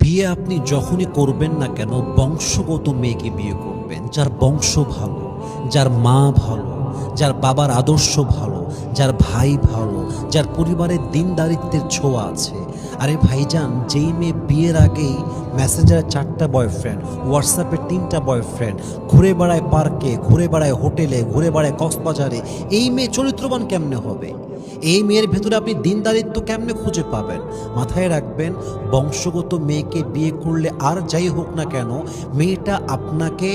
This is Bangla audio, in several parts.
বিয়ে আপনি যখনই করবেন না কেন বংশগত মেয়েকে বিয়ে করবেন, যার বংশ ভালো, যার মা ভালো, যার বাবার আদর্শ ভালো, যার ভাই ভালো, যার পরিবারের দিনদারিত্বের ছোঁয়া আছে। আরে ভাইজান, যেই মেয়ে বিয়ের আগেই মেসেঞ্জারে 4টা বয়ফ্রেন্ড, হোয়াটসঅ্যাপে 3টা বয়ফ্রেন্ড, ঘুরে বেড়ায় পার্কে, ঘুরে বেড়ায় হোটেলে, ঘুরে বেড়ায় কক্সবাজারে, এই মেয়ে চরিত্রবান কেমনে হবে? এই মেয়ের ভেতরে আপনি দিনদারিত্ব কেমনে খুঁজে পাবেন? মাথায় রাখবেন, বংশগত মেয়েকে বিয়ে করলে আর যাই হোক না কেন, মেয়েটা আপনাকে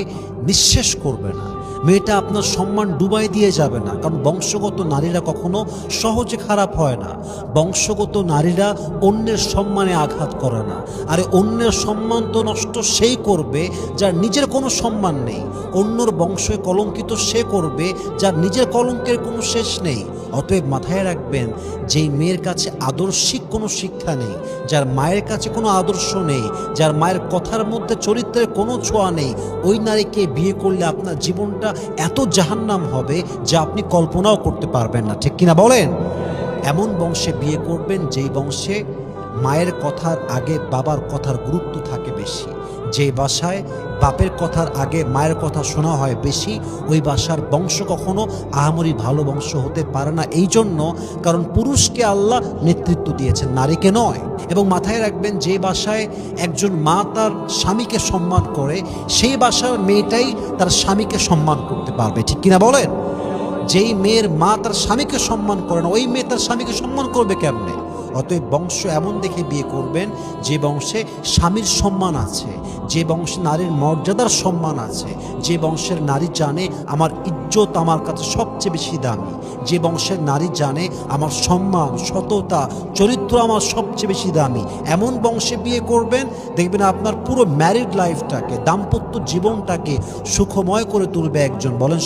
নিঃশেষ করবে না, মেয়েটা আপনার সম্মান ডুবাই দিয়ে যাবে না। কারণ বংশগত নারীরা কখনো সহজে খারাপ হয় না। বংশগত নারীরা অন্যের সম্মানে আঘাত করে না। আরে অন্যের সম্মান তো নষ্ট সেই করবে যার নিজের কোনো সম্মান নেই। অন্যর বংশে কলঙ্কিত সে করবে যার নিজের কলঙ্কের কোনো শেষ নেই। অতএব মাথায় রাখবেন, যেই মেয়ের কাছে আদর্শিক কোনো শিক্ষা নেই, যার মায়ের কাছে কোনো আদর্শ নেই, যার মায়ের কথার মধ্যে চরিত্রের কোনো ছোঁয়া নেই, ওই নারীকে বিয়ে করলে আপনার জীবনটা এত জাহান্নাম হবে যা আপনি কল্পনাও করতে পারবেন না। ঠিক কিনা বলেন? এমন বংশে বিয়ে করবেন যেই বংশে মায়ের কথার আগে বাবার কথার গুরুত্ব থাকে বেশি, যে বাসায় বাপের কথার আগে মায়ের কথা শোনা হয় বেশি, ওই বাসার বংশ কখনো আহামরি ভালো বংশ হতে পারে না। এই জন্য, কারণ পুরুষকে আল্লাহ নেতৃত্ব দিয়েছেন, নারীকে নয়। এবং মাথায় রাখবেন, যে বাসায় একজন মা তার স্বামীকে সম্মান করে, সেই বাসার মেয়েটাই তার স্বামীকে সম্মান করতে পারবে। ঠিক কিনা বলেন? যেই মেয়ের মা তার স্বামীকে সম্মান করে না, ওই মেয়ে তার স্বামীকে সম্মান করবে কেমনে? অতএব বংশ এমন দেখে বিয়ে করবেন যে বংশে স্বামীর সম্মান আছে, যে বংশে নারীর মর্যাদার সম্মান আছে, যে বংশের নারী জানে আমার ইজ্জত আমার কাছে সবচেয়ে বেশি দামি, যে বংশের নারী জানে আমার সম্মান, সততা, চরিত্র আমার সবচেয়ে বেশি দামি। এমন বংশে বিয়ে করবেন, দেখবেন আপনার পুরো ম্যারিড লাইফটাকে, দাম্পত্য জীবনটাকে সুখময় করে তুলবে একজন। বলেন